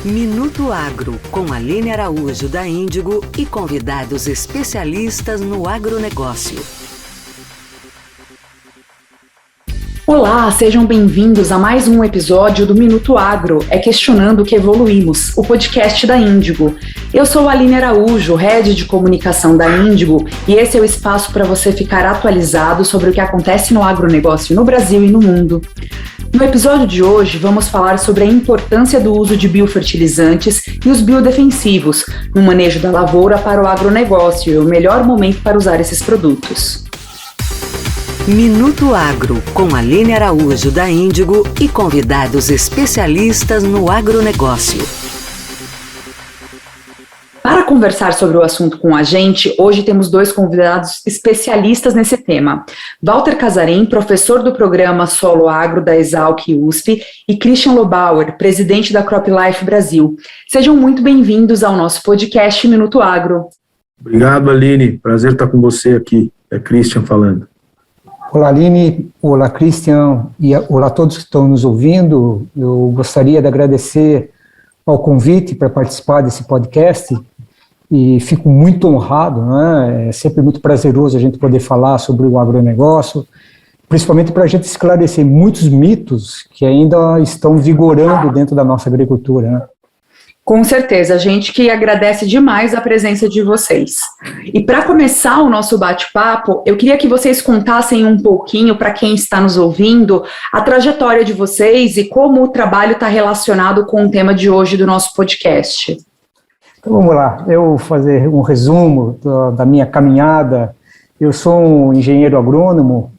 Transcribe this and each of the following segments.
Minuto Agro, com Aline Araújo da Índigo e convidados especialistas no agronegócio. Olá, sejam bem-vindos a mais um episódio do Minuto Agro, Questionando que Evoluímos, o podcast da Índigo. Eu sou a Aline Araújo, Head de Comunicação da Índigo, e esse é o espaço para você ficar atualizado sobre o que acontece no agronegócio no Brasil e no mundo. No episódio de hoje, vamos falar sobre a importância do uso de biofertilizantes e os biodefensivos no manejo da lavoura para o agronegócio e o melhor momento para usar esses produtos. Minuto Agro, com Aline Araújo da Índigo e convidados especialistas no agronegócio. Para conversar sobre o assunto com a gente, hoje temos dois convidados especialistas nesse tema. Walter Casarim, professor do programa Solo Agro da Exalc USP, e Christian Lobauer, presidente da CropLife Brasil. Sejam muito bem-vindos ao nosso podcast Minuto Agro. Obrigado, Aline. Prazer estar com você aqui. É Christian falando. Olá, Aline. Olá, Christian. E olá a todos que estão nos ouvindo. Eu gostaria de agradecer ao convite para participar desse podcast e fico muito honrado, né? É sempre muito prazeroso a gente poder falar sobre o agronegócio, principalmente para a gente esclarecer muitos mitos que ainda estão vigorando dentro da nossa agricultura, né? Com certeza, a gente que agradece demais a presença de vocês. E para começar o nosso bate-papo, eu queria que vocês contassem um pouquinho, para quem está nos ouvindo, a trajetória de vocês e como o trabalho está relacionado com o tema de hoje do nosso podcast. Então vamos lá, eu vou fazer um resumo da minha caminhada. Eu sou um engenheiro agrônomo,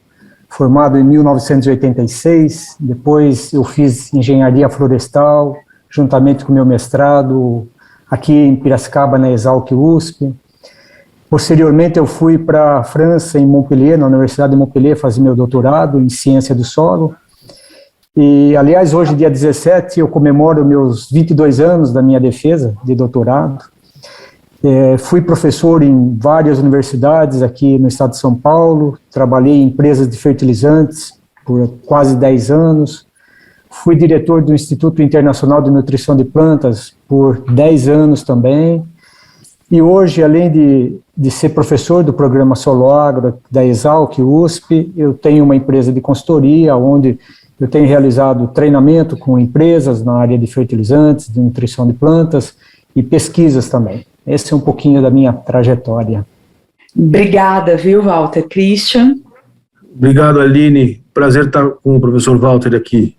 formado em 1986, depois eu fiz engenharia florestal, juntamente com o meu mestrado, aqui em Piracicaba, na Exalc USP. Posteriormente, eu fui para a França, em Montpellier, na Universidade de Montpellier, fazer meu doutorado em Ciência do Solo. E, aliás, hoje, dia 17, eu comemoro meus 22 anos da minha defesa de doutorado. Fui professor em várias universidades aqui no estado de São Paulo, trabalhei em empresas de fertilizantes por quase 10 anos, fui diretor do Instituto Internacional de Nutrição de Plantas por 10 anos também, e hoje, além de ser professor do programa Solo Agro da Exalc USP, eu tenho uma empresa de consultoria, onde eu tenho realizado treinamento com empresas na área de fertilizantes, de nutrição de plantas e pesquisas também. Esse é um pouquinho da minha trajetória. Obrigada, viu, Walter? Christian? Obrigado, Aline. Prazer estar com o professor Walter aqui.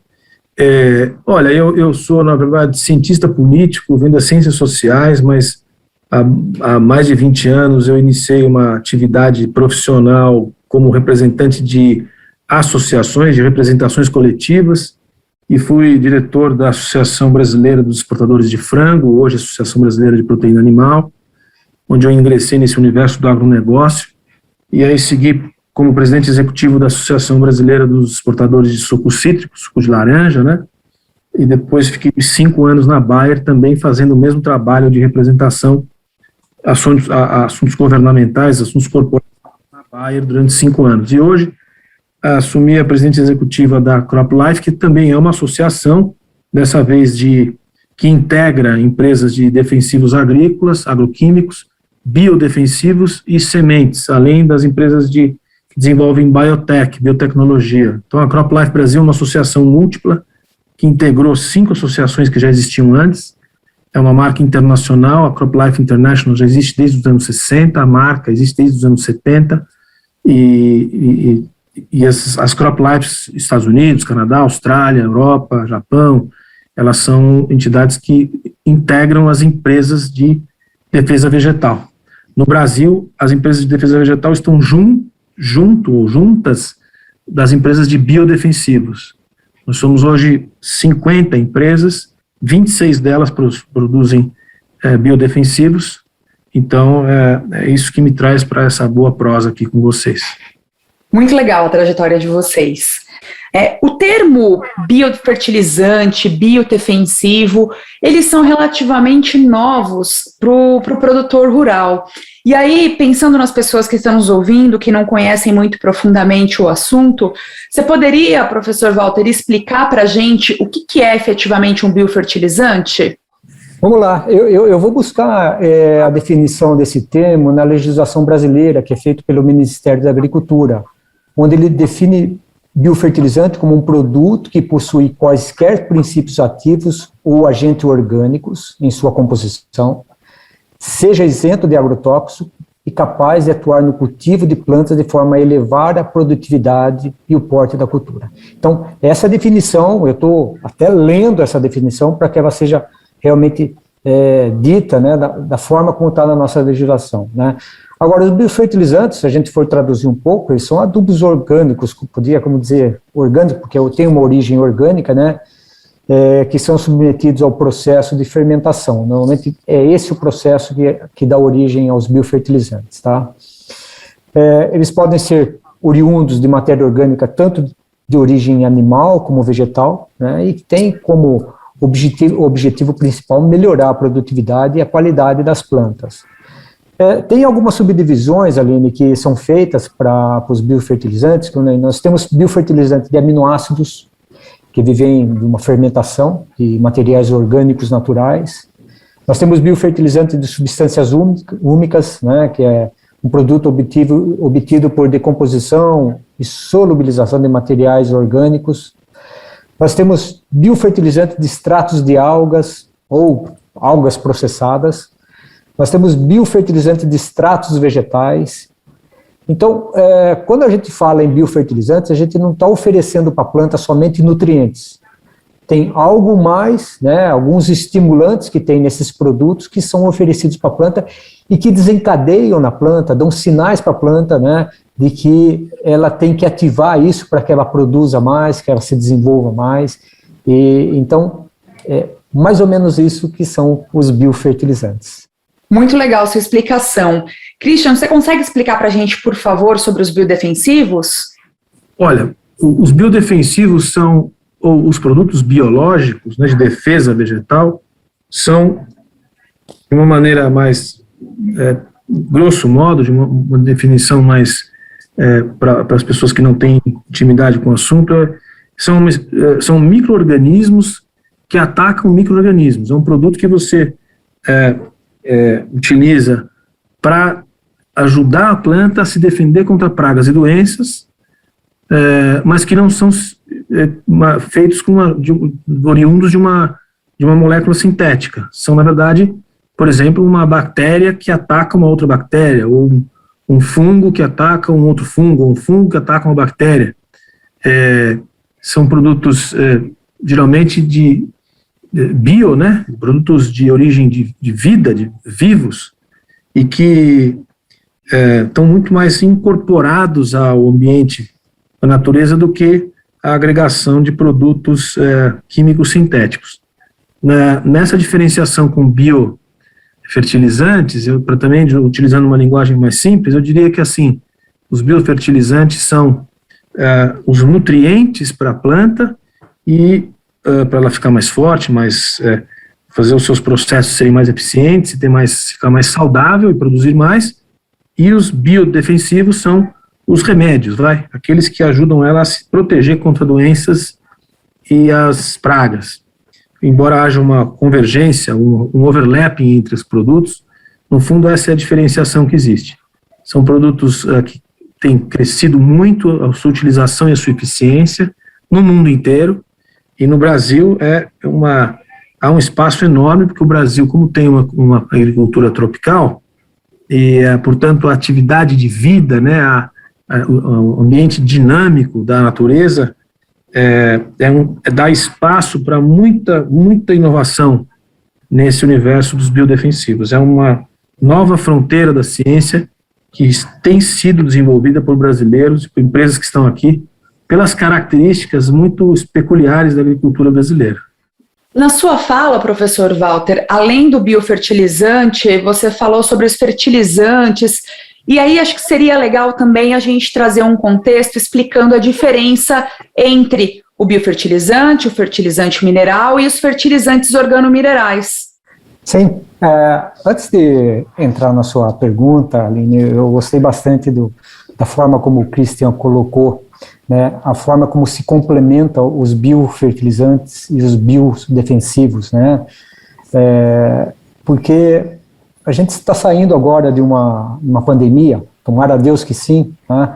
Olha, eu sou, na verdade, cientista político, venho das ciências sociais, mas há mais de 20 anos eu iniciei uma atividade profissional como representante de associações, de representações coletivas, e fui diretor da Associação Brasileira dos Exportadores de Frango, hoje Associação Brasileira de Proteína Animal, onde eu ingressei nesse universo do agronegócio, e aí segui como presidente executivo da Associação Brasileira dos Exportadores de Sucos Cítricos, suco de laranja, né? E depois fiquei 5 anos na Bayer, também fazendo o mesmo trabalho de representação, assuntos governamentais, assuntos corporativos na Bayer durante 5 anos. E hoje assumi a presidente executiva da CropLife, que também é uma associação, dessa vez que integra empresas de defensivos agrícolas, agroquímicos, biodefensivos e sementes, além das empresas que desenvolvem biotech, biotecnologia. Então, a CropLife Brasil é uma associação múltipla que integrou 5 associações que já existiam antes. É uma marca internacional, a CropLife International já existe desde os anos 60, a marca existe desde os anos 70, e as CropLifes, Estados Unidos, Canadá, Austrália, Europa, Japão, elas são entidades que integram as empresas de defesa vegetal. No Brasil, as empresas de defesa vegetal estão juntas das empresas de biodefensivos. Nós somos hoje 50 empresas, 26 delas produzem biodefensivos, então é isso que me traz para essa boa prosa aqui com vocês. Muito legal a trajetória de vocês. O termo biofertilizante, biodefensivo, eles são relativamente novos para o produtor rural. E aí, pensando nas pessoas que estão nos ouvindo, que não conhecem muito profundamente o assunto, você poderia, professor Walter, explicar para a gente o que é efetivamente um biofertilizante? Vamos lá, eu vou buscar a definição desse termo na legislação brasileira, que é feita pelo Ministério da Agricultura, onde ele define biofertilizante como um produto que possui quaisquer princípios ativos ou agentes orgânicos em sua composição, seja isento de agrotóxico e capaz de atuar no cultivo de plantas de forma a elevar a produtividade e o porte da cultura. Então, essa definição, eu estou até lendo essa definição para que ela seja realmente dita, né, da forma como está na nossa legislação, né. Agora, os biofertilizantes, se a gente for traduzir um pouco, eles são adubos orgânicos, podia, como dizer, orgânicos, porque tem uma origem orgânica, né, que são submetidos ao processo de fermentação. Normalmente é esse o processo que dá origem aos biofertilizantes, tá. Eles podem ser oriundos de matéria orgânica, tanto de origem animal como vegetal, né, e tem como objetivo principal melhorar a produtividade e a qualidade das plantas. Tem algumas subdivisões, Aline, que são feitas para os biofertilizantes. Nós temos biofertilizantes de aminoácidos, que vivem de uma fermentação de materiais orgânicos naturais. Nós temos biofertilizantes de substâncias úmicas, né, que é um produto obtido por decomposição e solubilização de materiais orgânicos. Nós temos biofertilizantes de extratos de algas ou algas processadas. Nós temos biofertilizantes de extratos vegetais. Então, quando a gente fala em biofertilizantes, a gente não está oferecendo para a planta somente nutrientes. Tem algo mais, né, alguns estimulantes que tem nesses produtos que são oferecidos para a planta e que desencadeiam na planta, dão sinais para a planta, né, de que ela tem que ativar isso para que ela produza mais, que ela se desenvolva mais. E então, é mais ou menos isso que são os biofertilizantes. Muito legal sua explicação. Christian, você consegue explicar para a gente, por favor, sobre os biodefensivos? Olha, os biodefensivos são, ou os produtos biológicos, né, de defesa vegetal, são, de uma maneira mais, grosso modo, de uma definição mais para as pessoas que não têm intimidade com o assunto, são micro-organismos que atacam micro-organismos. É um produto que você utiliza para ajudar a planta a se defender contra pragas e doenças, mas que não são feitos oriundos de uma molécula sintética. São, na verdade, por exemplo, uma bactéria que ataca uma outra bactéria, ou um fungo que ataca um outro fungo, ou um fungo que ataca uma bactéria. São produtos, geralmente, de bio, né? Produtos de origem de vida, de vivos, e que estão muito mais incorporados ao ambiente, à natureza, do que a agregação de produtos químicos sintéticos. Nessa diferenciação com biofertilizantes, também utilizando uma linguagem mais simples, eu diria que assim, os biofertilizantes são os nutrientes para a planta e para ela ficar mais forte, fazer os seus processos serem mais eficientes, ficar mais saudável e produzir mais. E os biodefensivos são os remédios, aqueles que ajudam ela a se proteger contra doenças e as pragas. Embora haja uma convergência, um overlapping entre os produtos, no fundo essa é a diferenciação que existe. São produtos que têm crescido muito a sua utilização e a sua eficiência no mundo inteiro, e no Brasil há um espaço enorme, porque o Brasil, como tem uma agricultura tropical, e, portanto, a atividade de vida, né, o ambiente dinâmico da natureza, dá espaço para muita inovação nesse universo dos biodefensivos. É uma nova fronteira da ciência que tem sido desenvolvida por brasileiros e por empresas que estão aqui, pelas características muito peculiares da agricultura brasileira. Na sua fala, professor Walter, além do biofertilizante, você falou sobre os fertilizantes, e aí acho que seria legal também a gente trazer um contexto explicando a diferença entre o biofertilizante, o fertilizante mineral e os fertilizantes organominerais. Sim, antes de entrar na sua pergunta, Aline, eu gostei bastante da forma como o Christian colocou, né, a forma como se complementam os biofertilizantes e os biodefensivos, né. Porque a gente está saindo agora de uma pandemia, tomara a Deus que sim, né?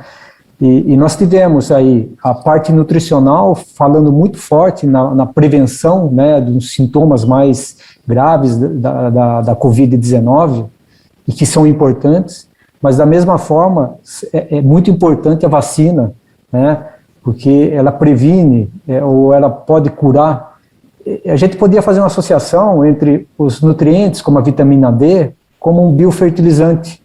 E nós tivemos aí a parte nutricional falando muito forte na prevenção, né, dos sintomas mais graves da Covid-19, e que são importantes, mas da mesma forma é muito importante a vacina, né, porque ela previne ou ela pode curar. A gente podia fazer uma associação entre os nutrientes, como a vitamina D, como um biofertilizante,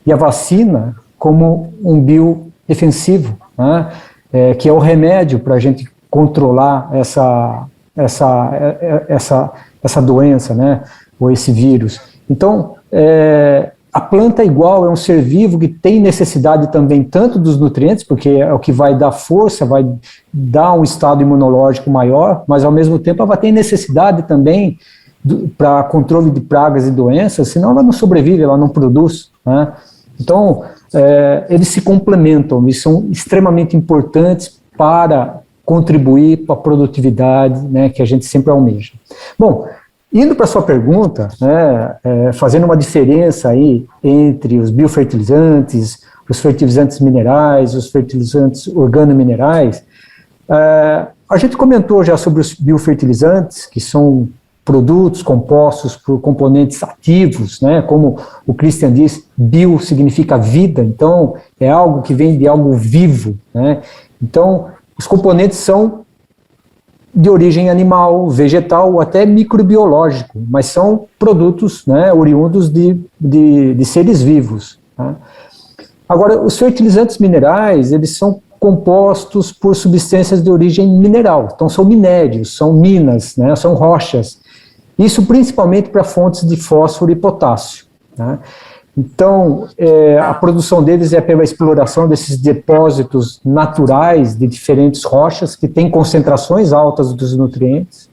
e a vacina como um biodefensivo, né, que é o remédio para a gente controlar essa doença, né, ou esse vírus. Então, a planta igual é um ser vivo que tem necessidade também tanto dos nutrientes, porque é o que vai dar força, vai dar um estado imunológico maior, mas ao mesmo tempo ela tem necessidade também para controle de pragas e doenças, senão ela não sobrevive, ela não produz, né? Então, eles se complementam e são extremamente importantes para contribuir para a produtividade, né, que a gente sempre almeja. Bom, indo para a sua pergunta, né, fazendo uma diferença aí entre os biofertilizantes, os fertilizantes minerais, os fertilizantes organominerais, a gente comentou já sobre os biofertilizantes, que são produtos compostos por componentes ativos, né, como o Christian diz, bio significa vida, então é algo que vem de algo vivo, né, então os componentes são de origem animal, vegetal ou até microbiológico, mas são produtos, né, oriundos de seres vivos, né. Agora, os fertilizantes minerais, eles são compostos por substâncias de origem mineral, então são minérios, são minas, né, são rochas, isso principalmente para fontes de fósforo e potássio, né. Então, a produção deles é pela exploração desses depósitos naturais de diferentes rochas que têm concentrações altas dos nutrientes.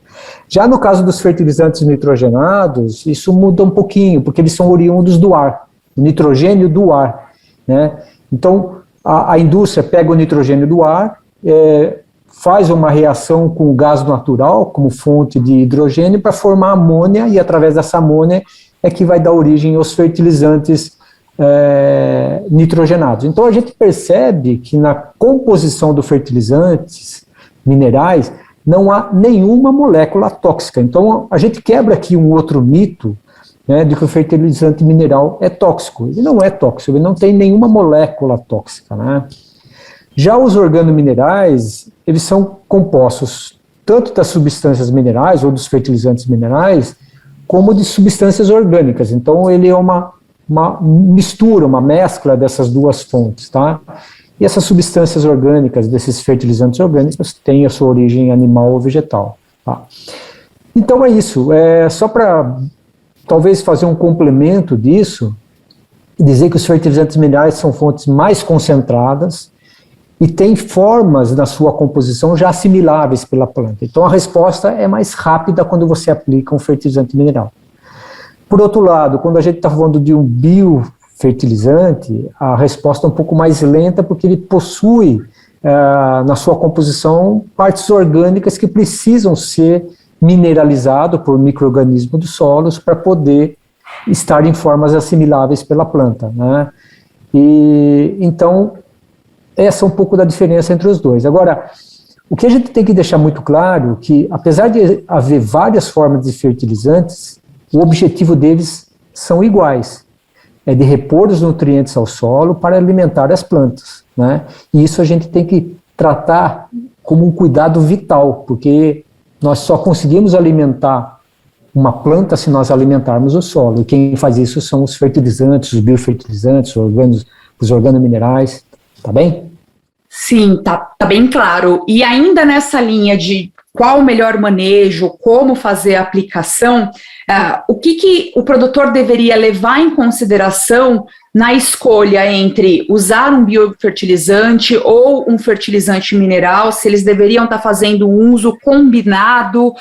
Já no caso dos fertilizantes nitrogenados, isso muda um pouquinho, porque eles são oriundos do ar, o nitrogênio do ar, né? Então, a indústria pega o nitrogênio do ar, faz uma reação com o gás natural, como fonte de hidrogênio, para formar amônia, e através dessa amônia é que vai dar origem aos fertilizantes nitrogenados. Então a gente percebe que na composição dos fertilizantes minerais não há nenhuma molécula tóxica. Então a gente quebra aqui um outro mito, né, de que o fertilizante mineral é tóxico. Ele não é tóxico, ele não tem nenhuma molécula tóxica, né? Já os organominerais, eles são compostos tanto das substâncias minerais ou dos fertilizantes minerais, como de substâncias orgânicas. Então, ele é uma mistura, uma mescla dessas duas fontes, tá? E essas substâncias orgânicas, desses fertilizantes orgânicos, têm a sua origem animal ou vegetal, tá? Então, é isso. Só para, talvez, fazer um complemento disso, dizer que os fertilizantes minerais são fontes mais concentradas e têm formas na sua composição já assimiláveis pela planta. Então a resposta é mais rápida quando você aplica um fertilizante mineral. Por outro lado, quando a gente está falando de um biofertilizante, a resposta é um pouco mais lenta, porque ele possui na sua composição partes orgânicas que precisam ser mineralizadas por micro-organismos dos solos para poder estar em formas assimiláveis pela planta, né? E então essa é um pouco da diferença entre os dois. Agora, o que a gente tem que deixar muito claro é que, apesar de haver várias formas de fertilizantes, o objetivo deles são iguais. É de repor os nutrientes ao solo para alimentar as plantas, né? E isso a gente tem que tratar como um cuidado vital, porque nós só conseguimos alimentar uma planta se nós alimentarmos o solo. E quem faz isso são os fertilizantes, os biofertilizantes, os organominerais. Tá bem? Sim, tá bem claro. E ainda nessa linha de qual o melhor manejo, como fazer a aplicação, o que o produtor deveria levar em consideração na escolha entre usar um biofertilizante ou um fertilizante mineral, se eles deveriam estar fazendo um uso combinado?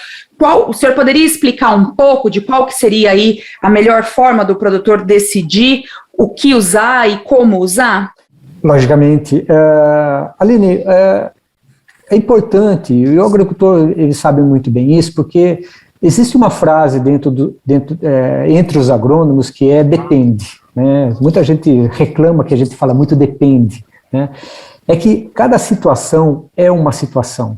O senhor poderia explicar um pouco de qual que seria aí a melhor forma do produtor decidir o que usar e como usar? Logicamente. Aline, é importante, e o agricultor ele sabe muito bem isso, porque Existe uma frase entre os agrônomos que é depende, né? Muita gente reclama que a gente fala muito depende, né? É que cada situação é uma situação,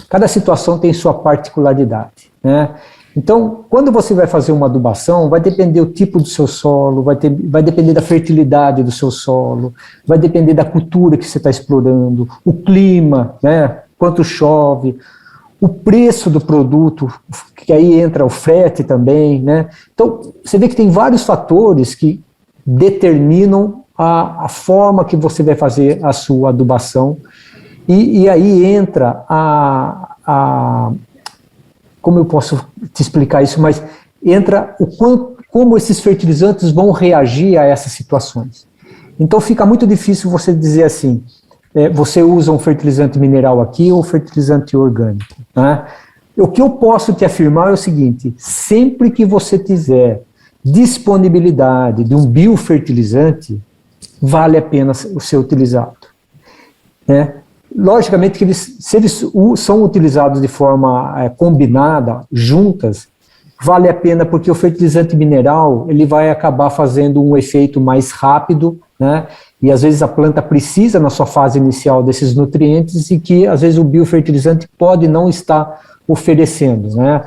cada situação tem sua particularidade, né? Então, quando você vai fazer uma adubação, vai depender do tipo do seu solo, vai depender da fertilidade do seu solo, vai depender da cultura que você está explorando, o clima, né? Quanto chove, o preço do produto, que aí entra o frete também, né? Então, você vê que tem vários fatores que determinam a forma que você vai fazer a sua adubação, e aí entra como eu posso te explicar isso, mas entra como esses fertilizantes vão reagir a essas situações. Então, fica muito difícil você dizer assim, você usa um fertilizante mineral aqui ou fertilizante orgânico, né? O que eu posso te afirmar é o seguinte: sempre que você tiver disponibilidade de um biofertilizante, vale a pena ser utilizado, né? Logicamente que se eles são utilizados de forma combinada, juntas, vale a pena, porque o fertilizante mineral ele vai acabar fazendo um efeito mais rápido, né? E às vezes a planta precisa, na sua fase inicial, desses nutrientes, e que às vezes o biofertilizante pode não estar oferecendo, né?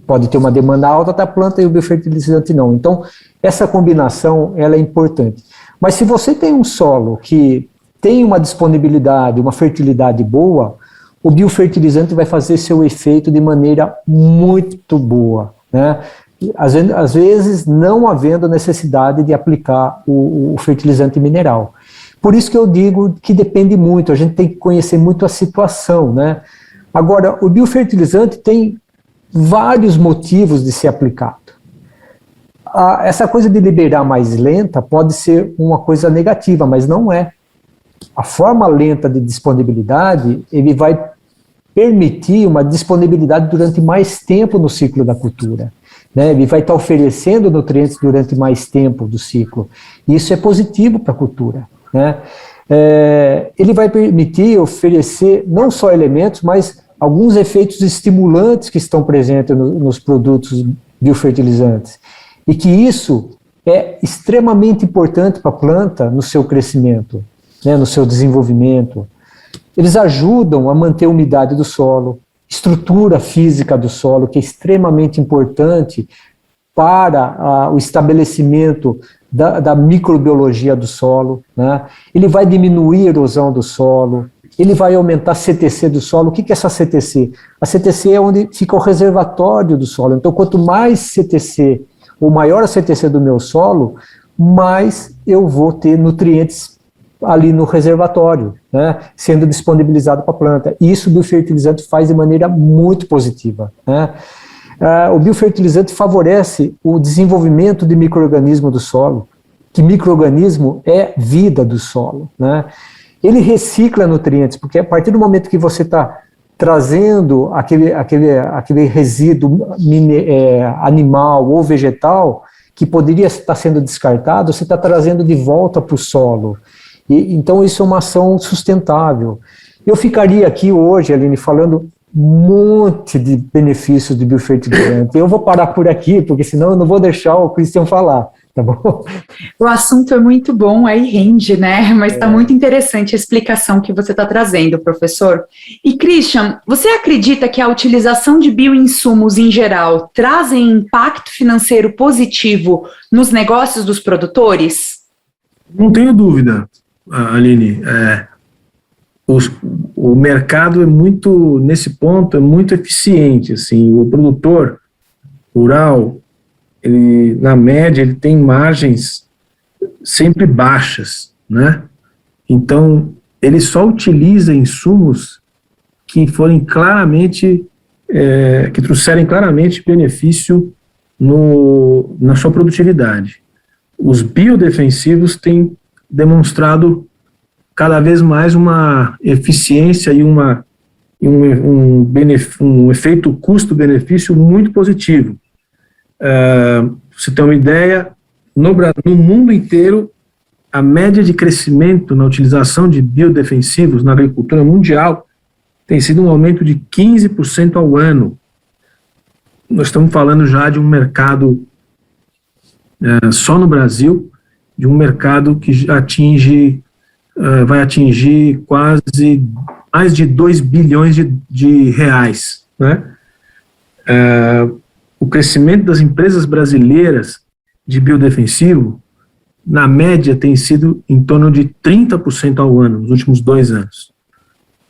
Pode ter uma demanda alta da planta e o biofertilizante não. Então, essa combinação ela é importante. Mas se você tem um solo que tem uma disponibilidade, uma fertilidade boa, o biofertilizante vai fazer seu efeito de maneira muito boa, né? Às vezes não havendo necessidade de aplicar o fertilizante mineral. Por isso que eu digo que depende muito, a gente tem que conhecer muito a situação, né? Agora, o biofertilizante tem vários motivos de ser aplicado. Essa coisa de liberar mais lenta pode ser uma coisa negativa, mas não é. A forma lenta de disponibilidade, ele vai permitir uma disponibilidade durante mais tempo no ciclo da cultura, né? Ele vai estar oferecendo nutrientes durante mais tempo do ciclo. Isso é positivo para a cultura, né? Ele vai permitir oferecer não só elementos, mas alguns efeitos estimulantes que estão presentes nos produtos biofertilizantes. E que isso é extremamente importante para a planta no seu crescimento, né, no seu desenvolvimento. Eles ajudam a manter a umidade do solo, estrutura física do solo, que é extremamente importante para o estabelecimento da microbiologia do solo, né? Ele vai diminuir a erosão do solo, ele vai aumentar a CTC do solo. O que é essa CTC? A CTC é onde fica o reservatório do solo. Então, quanto mais CTC, ou maior a CTC do meu solo, mais eu vou ter nutrientes ali no reservatório, né, sendo disponibilizado para a planta. E isso o biofertilizante faz de maneira muito positiva, né? O biofertilizante favorece o desenvolvimento de micro-organismo do solo, que micro-organismo é vida do solo, né? Ele recicla nutrientes, porque a partir do momento que você está trazendo aquele resíduo animal ou vegetal, que poderia estar sendo descartado, você está trazendo de volta para o solo. Então isso é uma ação sustentável. Eu ficaria aqui hoje, Aline, falando um monte de benefícios do biofertilizante. Eu vou parar por aqui, porque senão eu não vou deixar o Christian falar, tá bom? O assunto é muito bom, aí rende, né? Mas está muito interessante a explicação que você está trazendo, professor. E, Christian, você acredita que a utilização de bioinsumos em geral trazem impacto financeiro positivo nos negócios dos produtores? Não tenho dúvida, Aline. O mercado é muito, nesse ponto, é muito eficiente. Assim, o produtor rural, ele, na média, ele tem margens sempre baixas, né? Então, ele só utiliza insumos que forem claramente, que trouxerem claramente benefício na sua produtividade. Os biodefensivos têm demonstrado cada vez mais uma eficiência e um efeito custo-benefício muito positivo. Você tem uma ideia, no mundo inteiro, a média de crescimento na utilização de biodefensivos na agricultura mundial tem sido um aumento de 15% ao ano. nós estamos falando já de um mercado, só no Brasil, de um mercado que vai atingir quase mais de 2 bilhões de reais, né? O crescimento das empresas brasileiras de biodefensivo, na média, tem sido em torno de 30% ao ano, nos últimos 2 anos.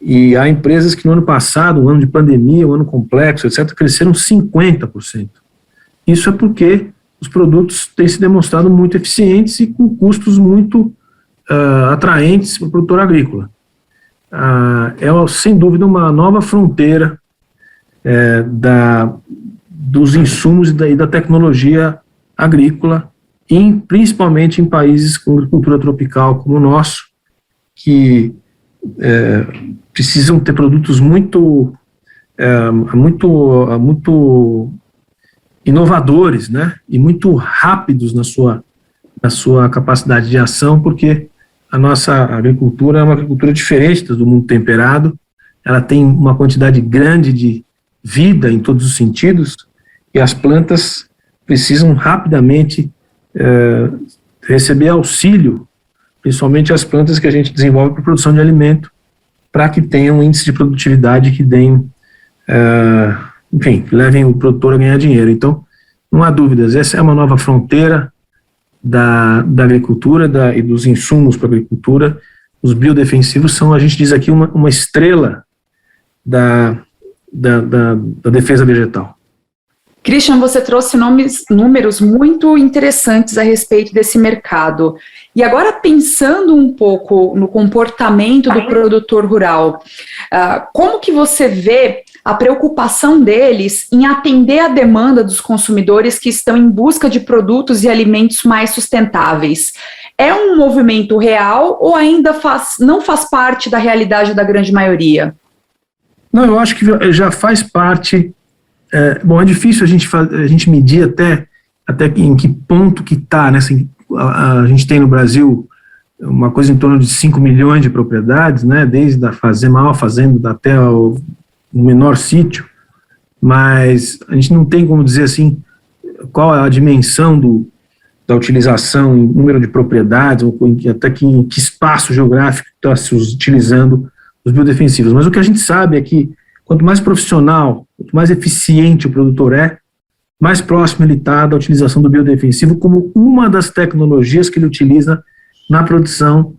E há empresas que no ano passado, um ano de pandemia, um ano complexo, etc., cresceram 50%. Isso é porque os produtos têm se demonstrado muito eficientes e com custos muito atraentes para o produtor agrícola. É, sem dúvida, uma nova fronteira dos insumos e da tecnologia agrícola, principalmente em países com agricultura tropical como o nosso, que precisam ter produtos muito inovadores, né, e muito rápidos na sua capacidade de ação, porque a nossa agricultura é uma agricultura diferente do mundo temperado, ela tem uma quantidade grande de vida em todos os sentidos, e as plantas precisam rapidamente receber auxílio, principalmente as plantas que a gente desenvolve para produção de alimento, para que tenham um índice de produtividade que deem, enfim, levem o produtor a ganhar dinheiro. Então, não há dúvidas, essa é uma nova fronteira da agricultura e dos insumos para a agricultura. Os biodefensivos são, a gente diz aqui, uma estrela da defesa vegetal. Christian, você trouxe números muito interessantes a respeito desse mercado. E agora, pensando um pouco no comportamento do produtor rural, como que você vê a preocupação deles em atender a demanda dos consumidores que estão em busca de produtos e alimentos mais sustentáveis? É um movimento real ou ainda não faz parte da realidade da grande maioria? Não, eu acho que já faz parte. Bom, é difícil a gente medir até em que ponto que está, né? Assim, a gente tem no Brasil uma coisa em torno de 5 milhões de propriedades, né? Desde a maior fazenda até o menor sítio, mas a gente não tem como dizer assim qual é a dimensão da utilização em número de propriedades, ou até em que espaço geográfico está se utilizando os biodefensivos. Mas o que a gente sabe é que quanto mais profissional, quanto mais eficiente o produtor mais próximo ele está da utilização do biodefensivo como uma das tecnologias que ele utiliza na produção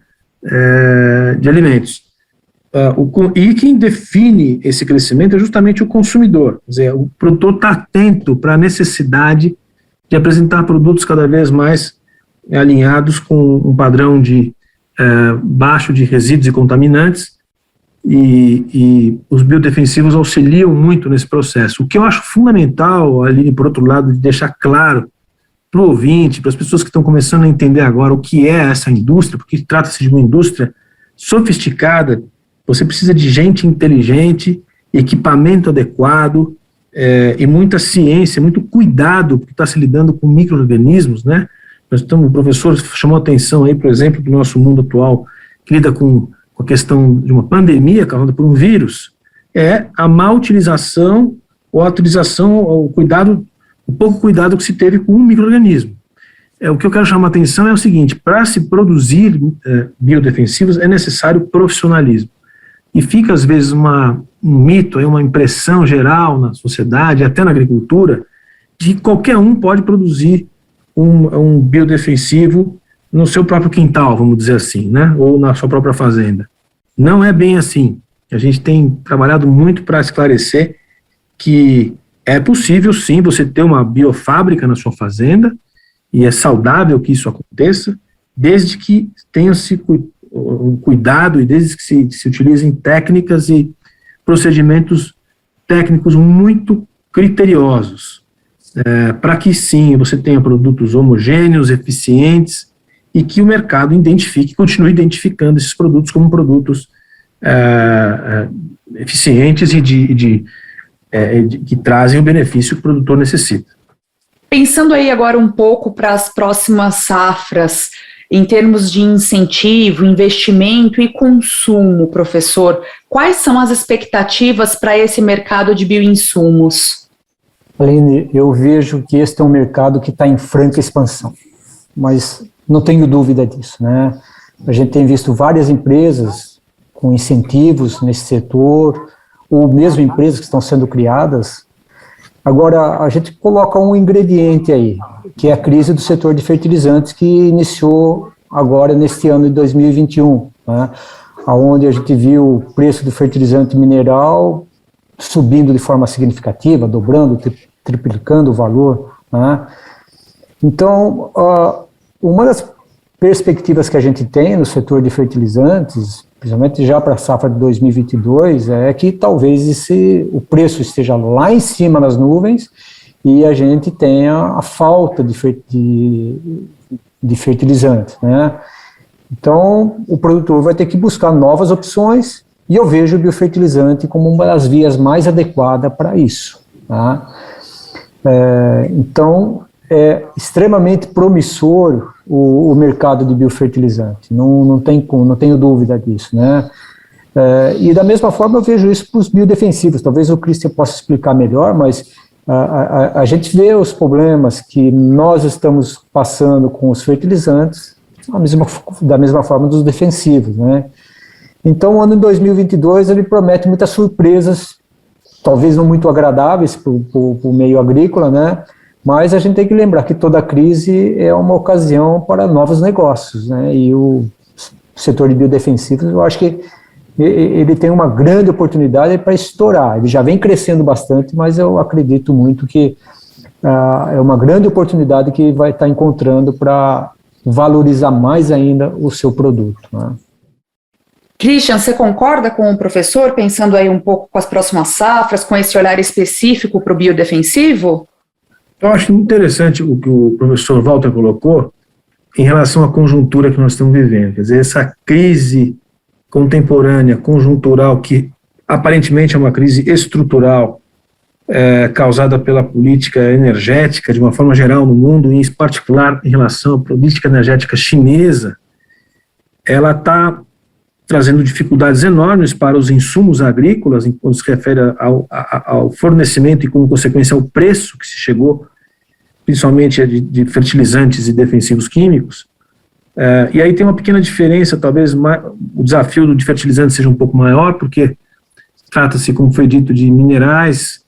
de alimentos. E quem define esse crescimento é justamente o consumidor. Quer dizer, o produtor está atento para a necessidade de apresentar produtos cada vez mais alinhados com um padrão baixo de resíduos e contaminantes, e os biodefensivos auxiliam muito nesse processo. O que eu acho fundamental, Aline, por outro lado, de deixar claro para o ouvinte, para as pessoas que estão começando a entender agora o que é essa indústria, porque trata-se de uma indústria sofisticada, você precisa de gente inteligente, equipamento adequado, e muita ciência, muito cuidado, porque está se lidando com micro-organismos, né? O professor chamou a atenção aí, por exemplo, do nosso mundo atual, que lida com a questão de uma pandemia causada por um vírus, a má utilização ou a utilização, o pouco cuidado que se teve com um micro-organismo. O que eu quero chamar a atenção é o seguinte: para se produzir biodefensivos é necessário profissionalismo. E fica, às vezes, um mito, uma impressão geral na sociedade, até na agricultura, de que qualquer um pode produzir um biodefensivo no seu próprio quintal, vamos dizer assim, né? Ou na sua própria fazenda. Não é bem assim. A gente tem trabalhado muito para esclarecer que é possível, sim, você ter uma biofábrica na sua fazenda, e é saudável que isso aconteça, desde que tenha-se um cuidado e desde que se utilizem técnicas e procedimentos técnicos muito criteriosos, para que, sim, você tenha produtos homogêneos, eficientes, e que o mercado continue identificando esses produtos como produtos eficientes e que trazem o benefício que o produtor necessita. Pensando aí agora um pouco para as próximas safras, em termos de incentivo, investimento e consumo, professor, quais são as expectativas para esse mercado de bioinsumos? Aline, eu vejo que este é um mercado que está em franca expansão, mas não tenho dúvida disso, né? A gente tem visto várias empresas com incentivos nesse setor, ou mesmo empresas que estão sendo criadas. Agora, a gente coloca um ingrediente aí, que é a crise do setor de fertilizantes, que iniciou agora neste ano de 2021, né? Onde a gente viu o preço do fertilizante mineral subindo de forma significativa, dobrando, triplicando o valor, né? Então, uma das perspectivas que a gente tem no setor de fertilizantes, principalmente já para a safra de 2022, é que talvez o preço esteja lá em cima nas nuvens e a gente tenha a falta de fertilizantes, né? Então, o produtor vai ter que buscar novas opções e eu vejo o biofertilizante como uma das vias mais adequadas para isso, tá? Então, é extremamente promissor o mercado de biofertilizante, não tenho dúvida disso, né? E da mesma forma eu vejo isso para os biodefensivos, talvez o Christian possa explicar melhor, mas a gente vê os problemas que nós estamos passando com os fertilizantes da mesma forma dos defensivos, né? Então o ano de 2022 ele promete muitas surpresas, talvez não muito agradáveis para o meio agrícola, né? Mas a gente tem que lembrar que toda crise é uma ocasião para novos negócios, né? E o setor de biodefensivos, eu acho que ele tem uma grande oportunidade para estourar. Ele já vem crescendo bastante, mas eu acredito muito que é uma grande oportunidade que vai estar encontrando para valorizar mais ainda o seu produto, né? Christian, você concorda com o professor, pensando aí um pouco com as próximas safras, com esse olhar específico para o biodefensivo? Eu acho muito interessante o que o professor Walter colocou em relação à conjuntura que nós estamos vivendo. Quer dizer, essa crise contemporânea, conjuntural, que aparentemente é uma crise estrutural, causada pela política energética, de uma forma geral no mundo, e em particular em relação à política energética chinesa, ela está trazendo dificuldades enormes para os insumos agrícolas, quando se refere ao fornecimento e, como consequência, ao preço que se chegou, principalmente de fertilizantes e defensivos químicos. E aí tem uma pequena diferença, talvez o desafio de fertilizantes seja um pouco maior, porque trata-se, como foi dito, de minerais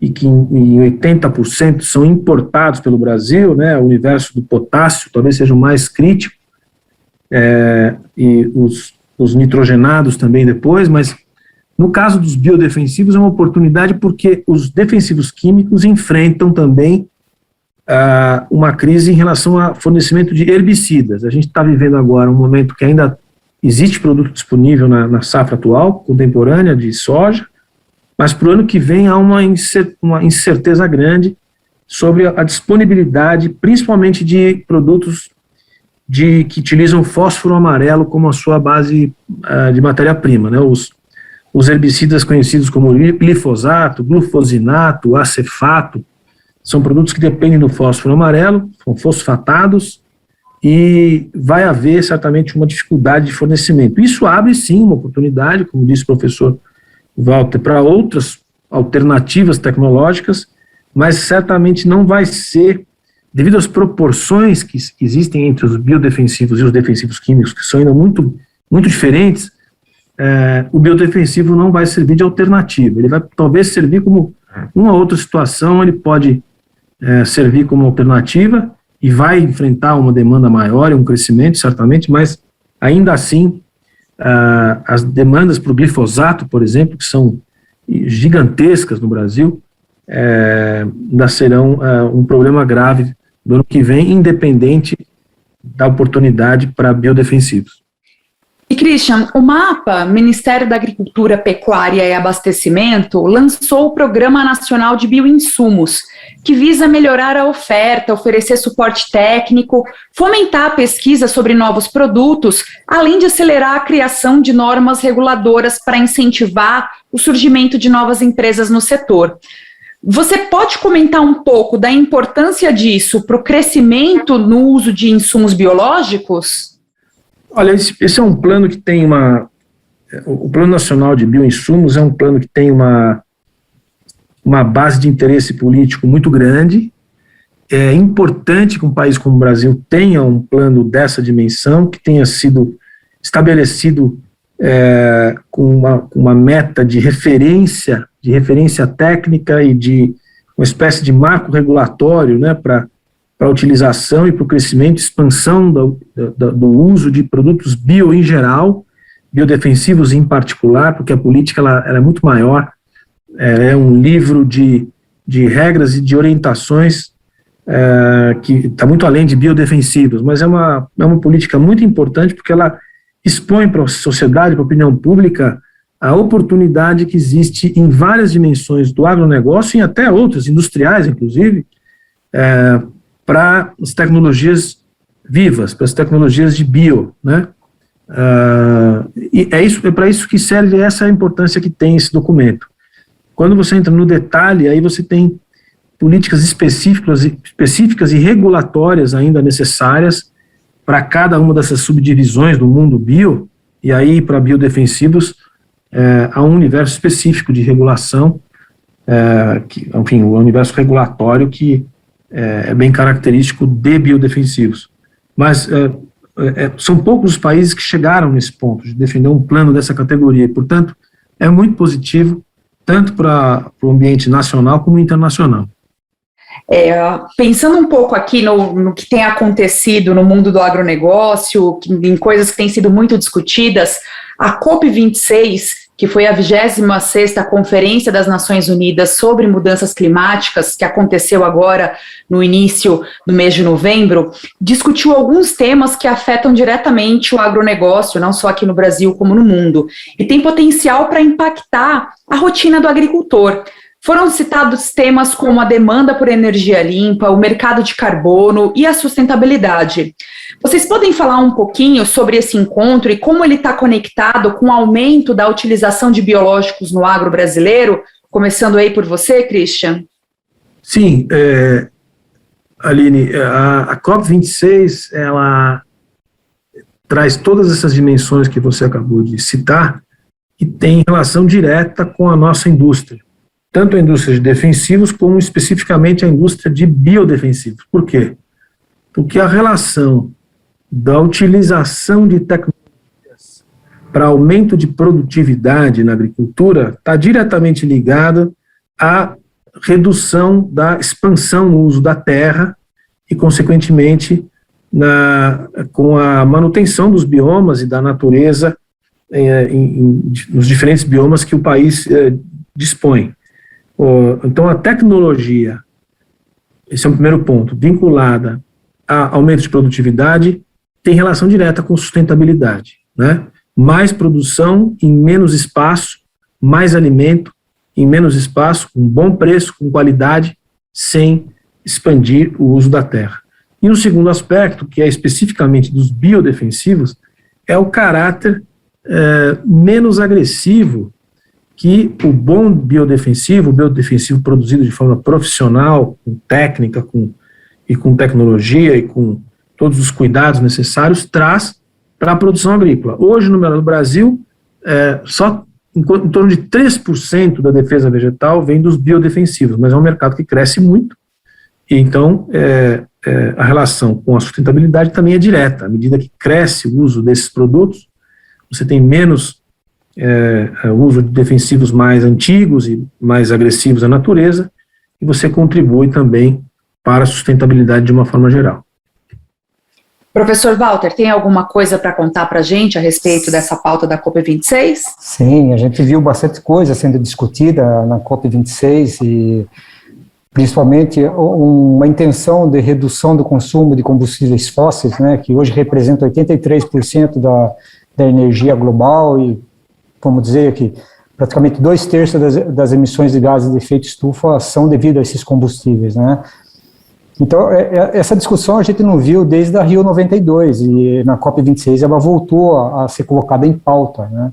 e que em 80% são importados pelo Brasil, né? O universo do potássio talvez seja o mais crítico, e os nitrogenados também depois, mas no caso dos biodefensivos é uma oportunidade porque os defensivos químicos enfrentam também uma crise em relação ao fornecimento de herbicidas. A gente está vivendo agora um momento que ainda existe produto disponível na safra atual, contemporânea, de soja, mas para o ano que vem há uma incerteza grande sobre a disponibilidade, principalmente de produtos que utilizam fósforo amarelo como a sua base de matéria-prima, né? Os herbicidas conhecidos como glifosato, glufosinato, acefato, são produtos que dependem do fósforo amarelo, são fosfatados, e vai haver certamente uma dificuldade de fornecimento. Isso abre sim uma oportunidade, como disse o professor Walter, para outras alternativas tecnológicas, mas certamente não vai ser, devido às proporções que existem entre os biodefensivos e os defensivos químicos, que são ainda muito, muito diferentes, o biodefensivo não vai servir de alternativa. Ele vai talvez servir como uma outra situação, ele pode servir como alternativa e vai enfrentar uma demanda maior e um crescimento, certamente, mas ainda assim, as demandas para o glifosato, por exemplo, que são gigantescas no Brasil, ainda serão um problema grave do ano que vem, independente da oportunidade para biodefensivos. E, Christian, o MAPA, Ministério da Agricultura, Pecuária e Abastecimento, lançou o Programa Nacional de Bioinsumos, que visa melhorar a oferta, oferecer suporte técnico, fomentar a pesquisa sobre novos produtos, além de acelerar a criação de normas reguladoras para incentivar o surgimento de novas empresas no setor. Você pode comentar um pouco da importância disso para o crescimento no uso de insumos biológicos? Olha, esse é um plano que tem o Plano Nacional de Bioinsumos é um plano que tem uma uma base de interesse político muito grande. É importante que um país como o Brasil tenha um plano dessa dimensão, que tenha sido estabelecido com uma meta de referência técnica e de uma espécie de marco regulatório, né, para a utilização e para o crescimento e expansão do uso de produtos bio em geral, biodefensivos em particular, porque a política ela é muito maior, é um livro de regras e de orientações que está muito além de biodefensivos, mas é uma política muito importante porque ela expõe para a sociedade, para a opinião pública, a oportunidade que existe em várias dimensões do agronegócio e até outras, industriais inclusive, para as tecnologias vivas, para as tecnologias de bio, né? E é para isso que serve essa importância que tem esse documento. Quando você entra no detalhe, aí você tem políticas específicas e regulatórias ainda necessárias para cada uma dessas subdivisões do mundo bio, e aí para biodefensivos há um universo específico de regulação, enfim, o universo regulatório que é bem característico de biodefensivos. Mas são poucos os países que chegaram nesse ponto, de defender um plano dessa categoria, e, portanto, é muito positivo, tanto para o ambiente nacional como internacional. Pensando um pouco aqui no que tem acontecido no mundo do agronegócio, em coisas que têm sido muito discutidas, a COP26, que foi a 26ª Conferência das Nações Unidas sobre Mudanças Climáticas, que aconteceu agora no início do mês de novembro, discutiu alguns temas que afetam diretamente o agronegócio, não só aqui no Brasil como no mundo, e tem potencial para impactar a rotina do agricultor. Foram citados temas como a demanda por energia limpa, o mercado de carbono e a sustentabilidade. Vocês podem falar um pouquinho sobre esse encontro e como ele está conectado com o aumento da utilização de biológicos no agro brasileiro? Começando aí por você, Christian. Sim, Aline, a COP26, ela traz todas essas dimensões que você acabou de citar e tem relação direta com a nossa indústria. Tanto a indústria de defensivos, como especificamente a indústria de biodefensivos. Por quê? Porque a relação da utilização de tecnologias para aumento de produtividade na agricultura está diretamente ligada à redução da expansão no uso da terra e, consequentemente, com a manutenção dos biomas e da natureza nos diferentes biomas que o país dispõe. Então, a tecnologia, esse é o primeiro ponto, vinculada a aumento de produtividade, tem relação direta com sustentabilidade, né? Mais produção em menos espaço, mais alimento em menos espaço, com bom preço, com qualidade, sem expandir o uso da terra. E um segundo aspecto, que é especificamente dos biodefensivos, é o caráter menos agressivo que o bom biodefensivo, o biodefensivo produzido de forma profissional, com técnica, com tecnologia e com todos os cuidados necessários, traz para a produção agrícola. Hoje, no Brasil, só em torno de 3% da defesa vegetal vem dos biodefensivos, mas é um mercado que cresce muito, e então a relação com a sustentabilidade também é direta. À medida que cresce o uso desses produtos, você tem menos uso de defensivos mais antigos e mais agressivos à natureza, e você contribui também para a sustentabilidade de uma forma geral. Professor Walter, tem alguma coisa para contar para a gente a respeito dessa pauta da COP26? Sim, a gente viu bastante coisa sendo discutida na COP26 e principalmente uma intenção de redução do consumo de combustíveis fósseis, né, que hoje representa 83% da energia global e, vamos dizer que praticamente 2/3 das emissões de gases de efeito estufa são devido a esses combustíveis, né. Então, essa discussão a gente não viu desde a Rio 92, e na COP26 ela voltou a ser colocada em pauta, né.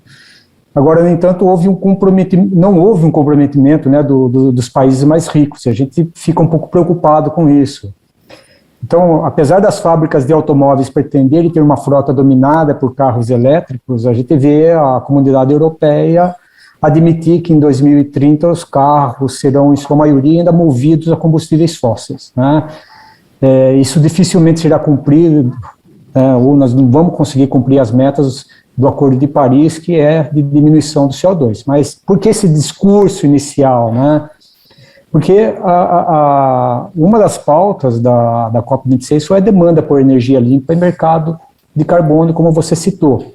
Agora, no entanto, não houve um comprometimento, né, dos países mais ricos, e a gente fica um pouco preocupado com isso. Então, apesar das fábricas de automóveis pretenderem ter uma frota dominada por carros elétricos, a gente vê a comunidade europeia admitir que em 2030 os carros serão, em sua maioria, ainda movidos a combustíveis fósseis, né? Isso dificilmente será cumprido, ou nós não vamos conseguir cumprir as metas do Acordo de Paris, que é de diminuição do CO2. Mas por que esse discurso inicial, né? Porque uma das pautas da COP26 foi a demanda por energia limpa e mercado de carbono, como você citou.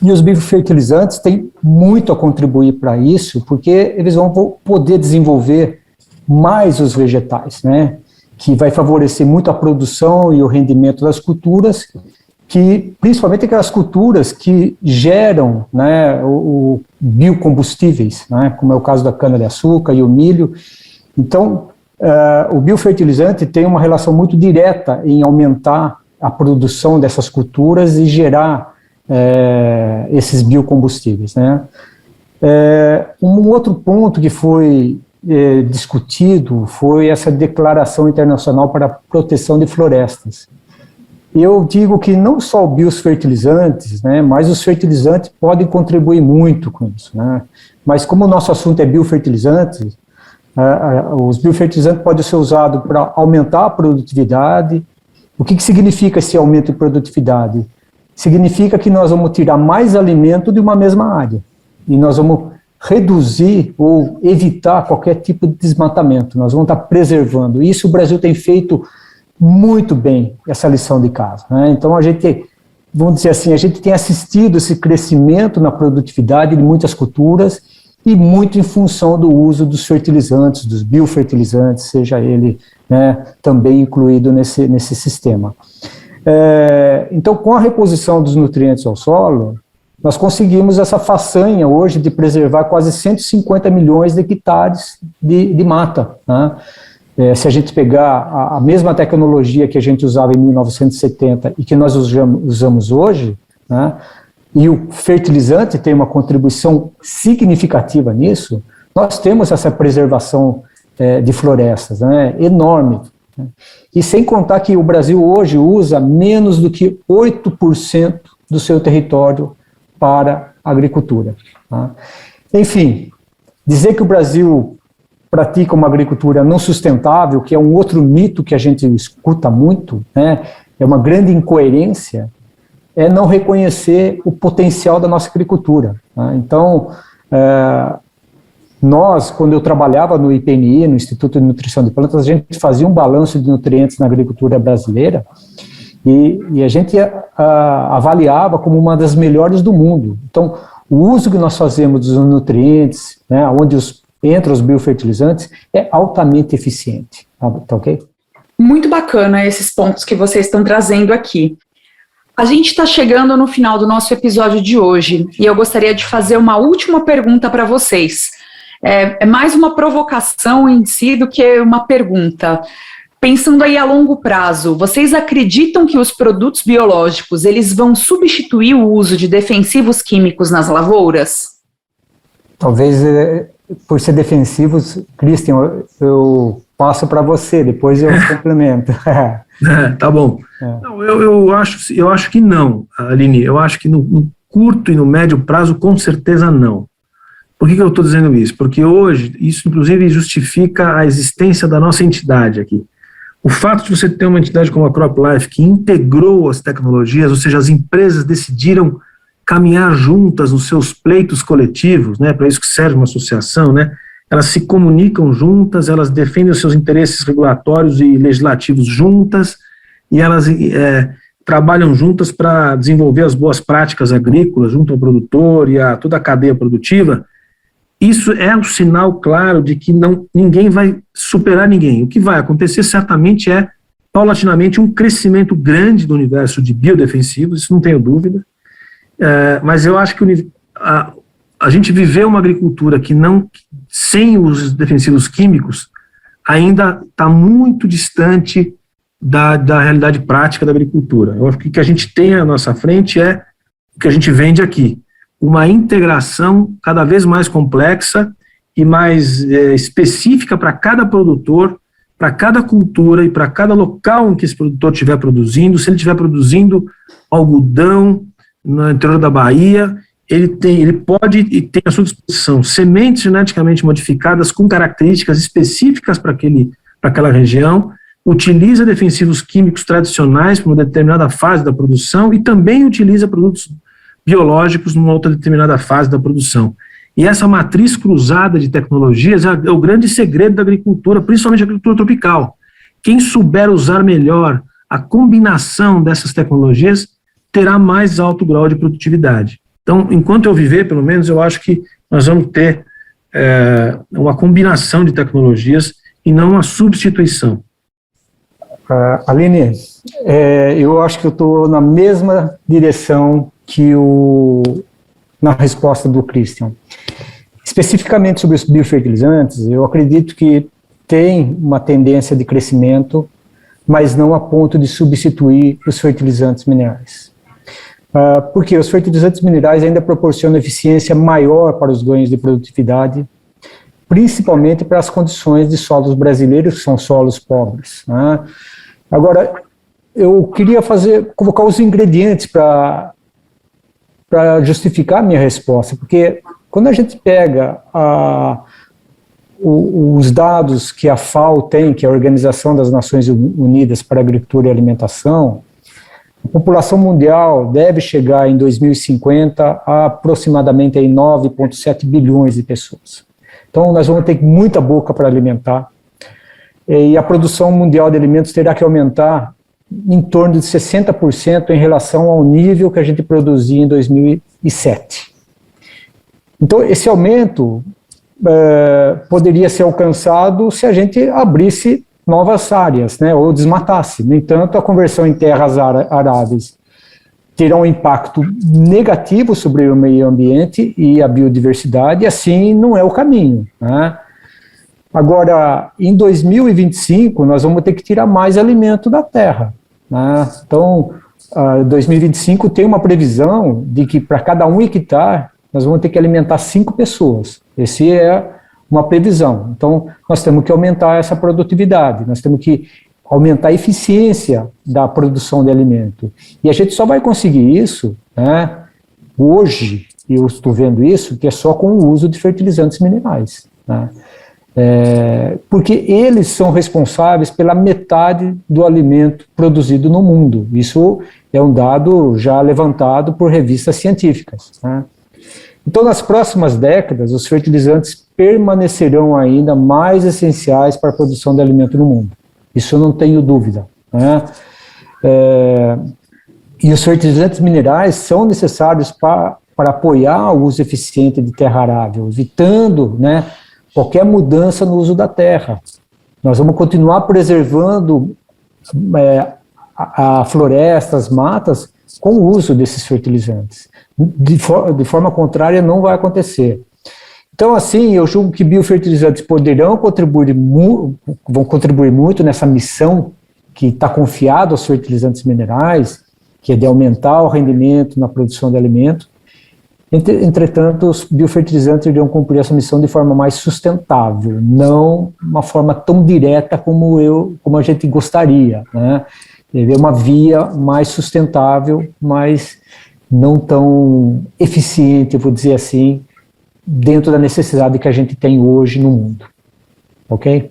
E os biofertilizantes têm muito a contribuir para isso, porque eles vão poder desenvolver mais os vegetais, né? Que vai favorecer muito a produção e o rendimento das culturas, que, principalmente aquelas culturas que geram, né, o biocombustíveis, né, como é o caso da cana-de-açúcar e o milho. Então, o biofertilizante tem uma relação muito direta em aumentar a produção dessas culturas e gerar esses biocombustíveis, né. Um outro ponto que foi discutido foi essa declaração internacional para a proteção de florestas. Eu digo que não só os fertilizantes, né, mas os fertilizantes podem contribuir muito com isso, né? Mas como o nosso assunto é biofertilizantes, os biofertilizantes podem ser usados para aumentar a produtividade. O que significa esse aumento de produtividade? Significa que nós vamos tirar mais alimento de uma mesma área e nós vamos reduzir ou evitar qualquer tipo de desmatamento. Nós vamos estar preservando. Isso o Brasil tem feito muito bem, essa lição de casa, né? Então, vamos dizer assim, a gente tem assistido esse crescimento na produtividade de muitas culturas e muito em função do uso dos fertilizantes, dos biofertilizantes, seja ele, né, também incluído nesse sistema. Então, com a reposição dos nutrientes ao solo, nós conseguimos essa façanha hoje de preservar quase 150 milhões de hectares de mata, né? Se a gente pegar a mesma tecnologia que a gente usava em 1970 e que nós usamos hoje, né, e o fertilizante tem uma contribuição significativa nisso, nós temos essa preservação de florestas, né, enorme. Né? E sem contar que o Brasil hoje usa menos do que 8% do seu território para a agricultura. Tá? Enfim, dizer que o Brasil pratica uma agricultura não sustentável, que é um outro mito que a gente escuta muito, né, é uma grande incoerência, é não reconhecer o potencial da nossa agricultura. Né? Então, nós, quando eu trabalhava no IPNI, no Instituto de Nutrição de Plantas, a gente fazia um balanço de nutrientes na agricultura brasileira e a gente avaliava como uma das melhores do mundo. Então, o uso que nós fazemos dos nutrientes, né, onde entre os biofertilizantes, é altamente eficiente. Tá ok? Muito bacana esses pontos que vocês estão trazendo aqui. A gente está chegando no final do nosso episódio de hoje e eu gostaria de fazer uma última pergunta para vocês. É mais uma provocação em si do que uma pergunta. Pensando aí a longo prazo, vocês acreditam que os produtos biológicos eles vão substituir o uso de defensivos químicos nas lavouras? Talvez, por ser defensivos, Christian, eu passo para você, depois eu complemento. Tá bom. Não, eu acho que não, Aline. Eu acho que no curto e no médio prazo, com certeza não. Por que eu estou dizendo isso? Porque hoje, isso inclusive justifica a existência da nossa entidade aqui. O fato de você ter uma entidade como a CropLife que integrou as tecnologias, ou seja, as empresas decidiram caminhar juntas nos seus pleitos coletivos, né, para isso que serve uma associação, né, elas se comunicam juntas, elas defendem os seus interesses regulatórios e legislativos juntas, e elas trabalham juntas para desenvolver as boas práticas agrícolas junto ao produtor e a toda a cadeia produtiva. Isso é um sinal claro de que ninguém vai superar ninguém. O que vai acontecer certamente é, paulatinamente, um crescimento grande do universo de biodefensivos, isso não tenho dúvida. Mas eu acho que a gente viver uma agricultura que sem os defensivos químicos ainda está muito distante da realidade prática da agricultura. Eu acho que o que a gente tem à nossa frente é o que a gente vende aqui, uma integração cada vez mais complexa e mais específica para cada produtor, para cada cultura e para cada local em que esse produtor estiver produzindo. Se ele estiver produzindo algodão no interior da Bahia, ele pode e tem à sua disposição sementes geneticamente modificadas com características específicas para aquela região, utiliza defensivos químicos tradicionais para uma determinada fase da produção e também utiliza produtos biológicos numa outra determinada fase da produção. E essa matriz cruzada de tecnologias é o grande segredo da agricultura, principalmente a agricultura tropical. Quem souber usar melhor a combinação dessas tecnologias terá mais alto grau de produtividade. Então, enquanto eu viver, pelo menos, eu acho que nós vamos ter uma combinação de tecnologias e não uma substituição. Aline, eu acho que eu estou na mesma direção que na resposta do Christian. Especificamente sobre os biofertilizantes, eu acredito que tem uma tendência de crescimento, mas não a ponto de substituir os fertilizantes minerais. Porque os fertilizantes minerais ainda proporcionam eficiência maior para os ganhos de produtividade, principalmente para as condições de solos brasileiros, que são solos pobres, né? Agora, eu queria colocar os ingredientes para justificar a minha resposta, porque quando a gente pega os dados que a FAO tem, que é a Organização das Nações Unidas para a Agricultura e Alimentação, a população mundial deve chegar em 2050 a aproximadamente 9,7 bilhões de pessoas. Então, nós vamos ter muita boca para alimentar, e a produção mundial de alimentos terá que aumentar em torno de 60% em relação ao nível que a gente produzia em 2007. Então, esse aumento poderia ser alcançado se a gente abrisse novas áreas, né, ou desmatasse. No entanto, a conversão em terras aráveis terá um impacto negativo sobre o meio ambiente e a biodiversidade, e assim não é o caminho, né? Agora, em 2025, nós vamos ter que tirar mais alimento da terra, né? Então, 2025 tem uma previsão de que para cada 1 hectare, nós vamos ter que alimentar 5 pessoas. Essa é uma previsão. Então, nós temos que aumentar essa produtividade, nós temos que aumentar a eficiência da produção de alimento. E a gente só vai conseguir isso, né, hoje, eu estou vendo isso, que é só com o uso de fertilizantes minerais, né? Porque eles são responsáveis pela metade do alimento produzido no mundo. Isso é um dado já levantado por revistas científicas, né? Então, nas próximas décadas, os fertilizantes permanecerão ainda mais essenciais para a produção de alimento no mundo. Isso eu não tenho dúvida, né? E os fertilizantes minerais são necessários para apoiar o uso eficiente de terra arável, evitando, né, qualquer mudança no uso da terra. Nós vamos continuar preservando a floresta, as matas, com o uso desses fertilizantes. De forma contrária, não vai acontecer. Então, assim, eu julgo que biofertilizantes vão contribuir muito nessa missão que está confiada aos fertilizantes minerais, que é de aumentar o rendimento na produção de alimento. Entretanto, os biofertilizantes iriam cumprir essa missão de forma mais sustentável, não uma forma tão direta como a gente gostaria, né? É uma via mais sustentável, mas não tão eficiente, eu vou dizer assim, dentro da necessidade que a gente tem hoje no mundo. Ok?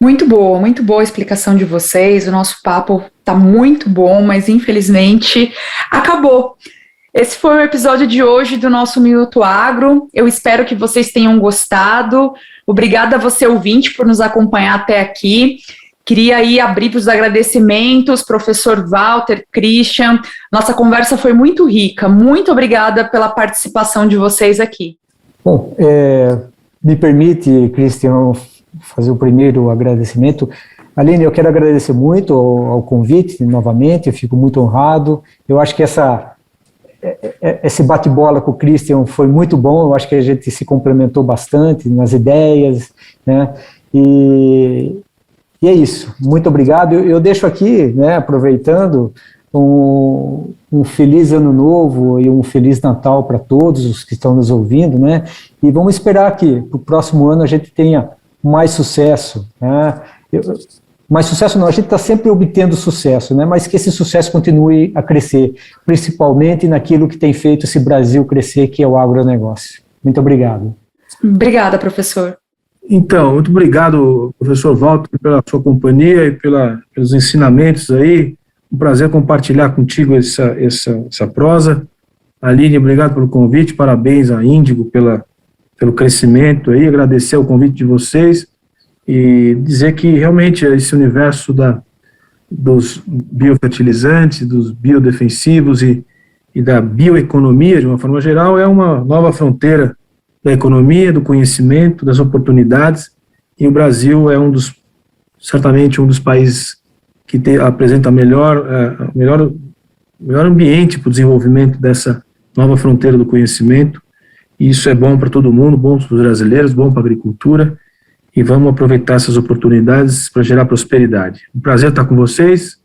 Muito boa a explicação de vocês. O nosso papo está muito bom, mas infelizmente acabou. Esse foi o episódio de hoje do nosso Minuto Agro. Eu espero que vocês tenham gostado. Obrigada a você, ouvinte, por nos acompanhar até aqui. Queria aí abrir para os agradecimentos, professor Walter, Christian. Nossa conversa foi muito rica. Muito obrigada pela participação de vocês aqui. Bom, me permite, Christian, fazer o primeiro agradecimento. Aline, eu quero agradecer muito ao convite, novamente, eu fico muito honrado. Eu acho que esse bate-bola com o Christian foi muito bom, eu acho que a gente se complementou bastante nas ideias, né? E é isso, muito obrigado. Eu deixo aqui, né, aproveitando, um feliz ano novo e um feliz Natal para todos os que estão nos ouvindo, né? E vamos esperar que para o próximo ano a gente tenha mais sucesso, né? Mas sucesso não, a gente está sempre obtendo sucesso, né? Mas que esse sucesso continue a crescer, principalmente naquilo que tem feito esse Brasil crescer, que é o agronegócio. Muito obrigado. Obrigada, professor. Então, muito obrigado, professor Walter, pela sua companhia e pelos ensinamentos aí. Um prazer compartilhar contigo essa prosa. Aline, obrigado pelo convite, parabéns à Índigo pelo crescimento aí, agradecer o convite de vocês e dizer que realmente esse universo dos biofertilizantes, dos biodefensivos e da bioeconomia, de uma forma geral, é uma nova fronteira da economia, do conhecimento, das oportunidades, e o Brasil é certamente um dos países que apresenta melhor ambiente para o desenvolvimento dessa nova fronteira do conhecimento, e isso é bom para todo mundo, bom para os brasileiros, bom para a agricultura, e vamos aproveitar essas oportunidades para gerar prosperidade. Um prazer estar com vocês,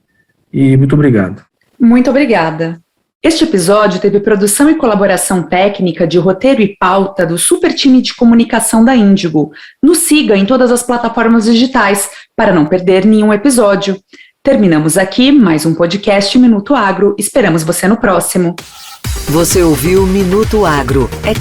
e muito obrigado. Muito obrigada. Este episódio teve produção e colaboração técnica de roteiro e pauta do super time de comunicação da Índigo. Nos siga em todas as plataformas digitais para não perder nenhum episódio. Terminamos aqui mais um podcast Minuto Agro. Esperamos você no próximo. Você ouviu Minuto Agro. É